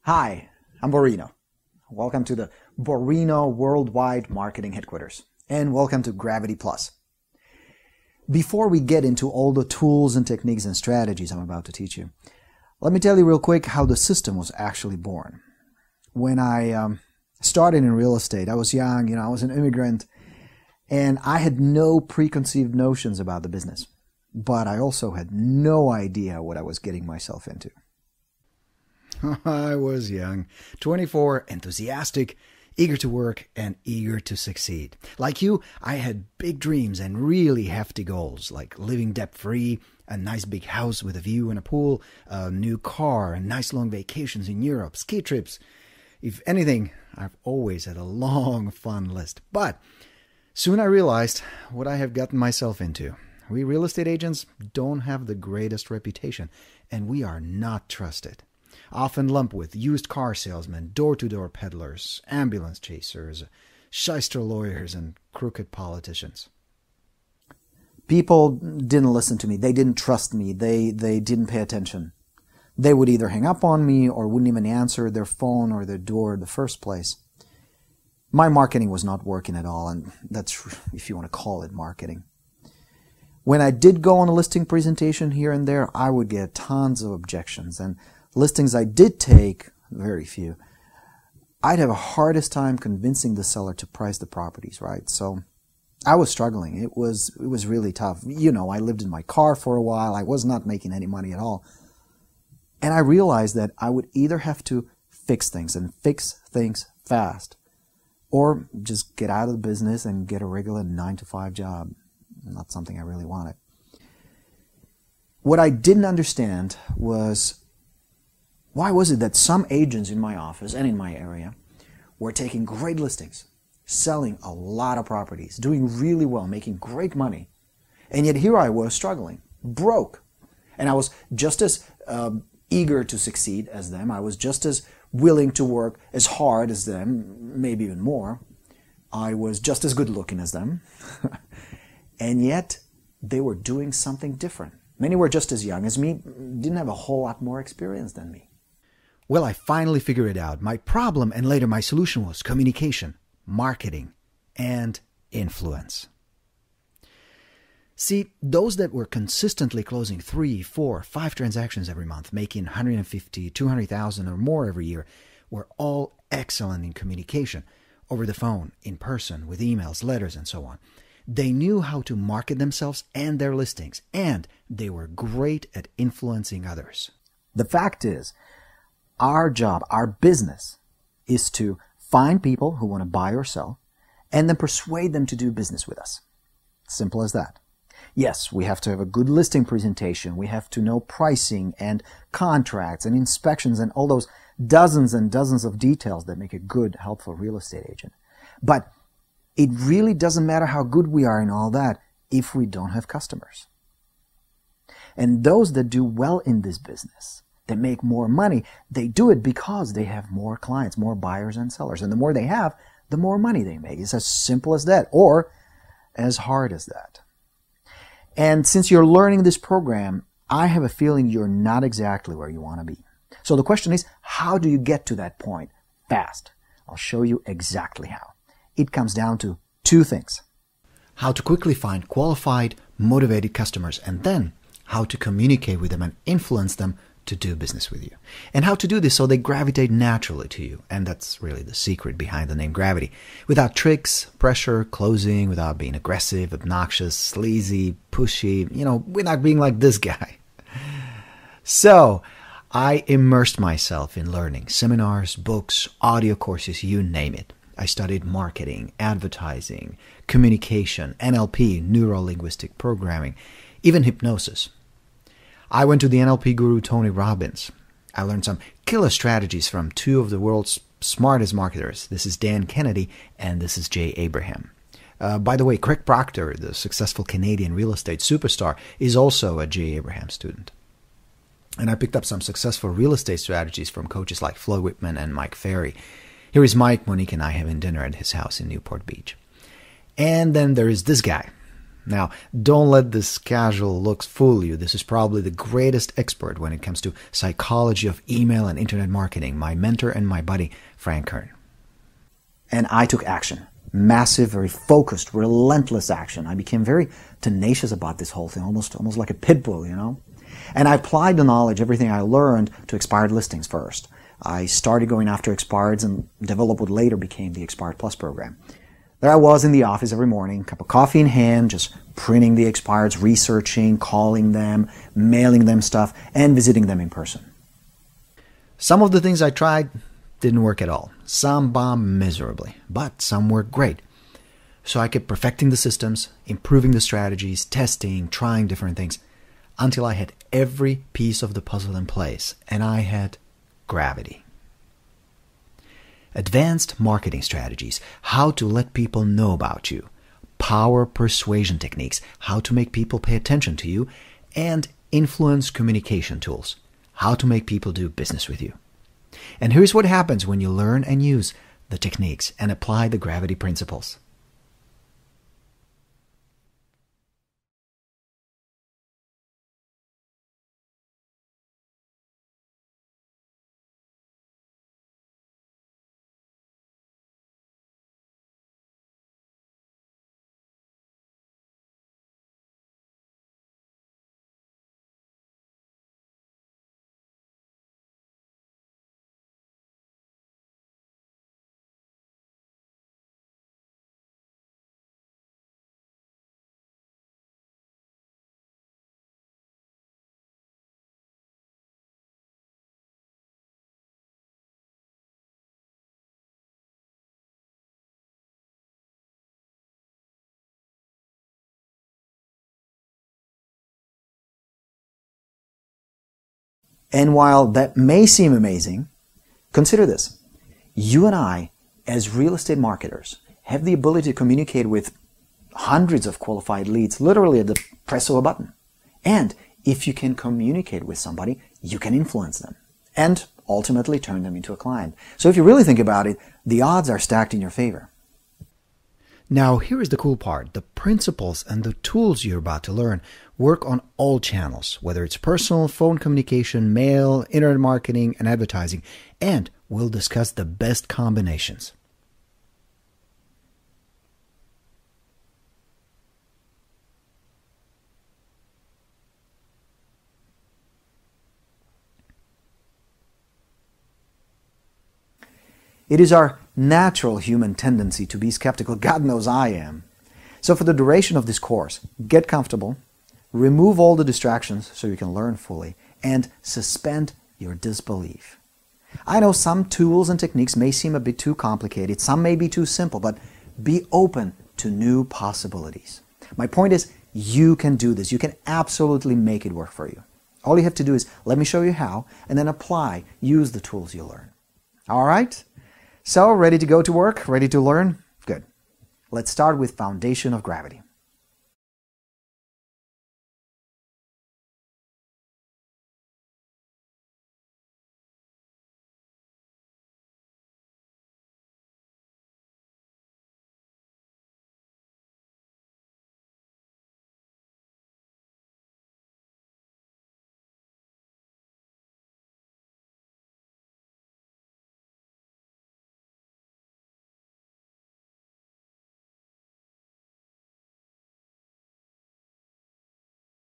Hi, I'm Borino. Welcome to the Borino Worldwide Marketing Headquarters, and welcome to Gravity Plus. Before we get into all the tools and techniques and strategies I'm about to teach you, let me tell you real quick how the system was actually born. When I started in real estate, I was young, I was an immigrant, and I had no preconceived notions about the business. But I also had no idea what I was getting myself into. I was young, 24, enthusiastic, eager to work, and eager to succeed. Like you, I had big dreams and really hefty goals, like living debt-free, a nice big house with a view and a pool, a new car, and nice long vacations in Europe, ski trips. If anything, I've always had a long, fun list. But soon I realized what I have gotten myself into. We real estate agents don't have the greatest reputation, and we are not trusted. Often lumped with used car salesmen, door-to-door peddlers, ambulance chasers, shyster lawyers, and crooked politicians. People didn't listen to me. They didn't trust me. They didn't pay attention. They would either hang up on me or wouldn't even answer their phone or their door in the first place. My marketing was not working at all, and that's if you want to call it marketing. When I did go on a listing presentation here and there, I would get tons of objections, and listings I did take, very few, I'd have a hardest time convincing the seller to price the properties right. So I was struggling. It was really tough. I lived in my car for a while. I was not making any money at all. And I realized that I would either have to fix things and fix things fast, or just get out of the business and get a regular 9-to-5 job. Not something I really wanted. What I didn't understand was, why was it that some agents in my office and in my area were taking great listings, selling a lot of properties, doing really well, making great money, and yet here I was struggling, broke. And I was just as eager to succeed as them. I was just as willing to work as hard as them, maybe even more. I was just as good looking as them. And yet they were doing something different. Many were just as young as me, didn't have a whole lot more experience than me. Well, I finally figured it out. My problem and later my solution was communication, marketing, and influence. See, those that were consistently closing 3, 4, 5 transactions every month, making 150, 200,000 or more every year, were all excellent in communication, over the phone, in person, with emails, letters, and so on. They knew how to market themselves and their listings, and they were great at influencing others. The fact is, our job, our business, is to find people who want to buy or sell, and then persuade them to do business with us. Simple as that. Yes, we have to have a good listing presentation. We have to know pricing and contracts and inspections and all those dozens and dozens of details that make a good, helpful real estate agent. But it really doesn't matter how good we are in all that if we don't have customers. And those that do well in this business, that make more money, they do it because they have more clients, more buyers and sellers. And the more they have, the more money they make. It's as simple as that, or as hard as that. And since you're learning this program, I have a feeling you're not exactly where you want to be. So the question is, how do you get to that point fast? I'll show you exactly how. It comes down to 2 things. How to quickly find qualified, motivated customers, and then how to communicate with them and influence them to do business with you. And how to do this so they gravitate naturally to you. And that's really the secret behind the name Gravity. Without tricks, pressure, closing, without being aggressive, obnoxious, sleazy, pushy, without being like this guy. So I immersed myself in learning seminars, books, audio courses, you name it. I studied marketing, advertising, communication, NLP, neuro-linguistic programming, even hypnosis. I went to the NLP guru Tony Robbins. I learned some killer strategies from 2 of the world's smartest marketers. This is Dan Kennedy and this is Jay Abraham. By the way, Craig Proctor, the successful Canadian real estate superstar, is also a Jay Abraham student. And I picked up some successful real estate strategies from coaches like Floyd Whitman and Mike Ferry. Here is Mike, Monique, and I having dinner at his house in Newport Beach. And then there is this guy, Now, don't let this casual looks fool you. This is probably the greatest expert when it comes to psychology of email and internet marketing, my mentor and my buddy, Frank Kern. And I took action. Massive, very focused, relentless action. I became very tenacious about this whole thing, almost like a pit bull, you know? And I applied the knowledge, everything I learned, to expired listings first. I started going after expireds and developed what later became the Expired Plus program. There I was in the office every morning, cup of coffee in hand, just printing the expireds, researching, calling them, mailing them stuff, and visiting them in person. Some of the things I tried didn't work at all. Some bombed miserably, but some worked great. So I kept perfecting the systems, improving the strategies, testing, trying different things, until I had every piece of the puzzle in place, and I had gravity. Advanced marketing strategies, how to let people know about you, power persuasion techniques, how to make people pay attention to you, and influence communication tools, how to make people do business with you. And here's what happens when you learn and use the techniques and apply the gravity principles. And while that may seem amazing, consider this. You and I, as real estate marketers, have the ability to communicate with hundreds of qualified leads literally at the press of a button. And if you can communicate with somebody, you can influence them and ultimately turn them into a client. So if you really think about it, the odds are stacked in your favor. Now, here is the cool part. The principles and the tools you're about to learn work on all channels, whether it's personal, phone communication, mail, internet marketing, and advertising, and we'll discuss the best combinations. It is our natural human tendency to be skeptical. God knows I am. So for the duration of this course, get comfortable, remove all the distractions so you can learn fully, and suspend your disbelief. I know some tools and techniques may seem a bit too complicated, some may be too simple, but be open to new possibilities. My point is, you can do this. You can absolutely make it work for you. All you have to do is, let me show you how, and then apply, use the tools you learn. All right? So, ready to go to work? Ready to learn? Good. Let's start with foundation of gravity.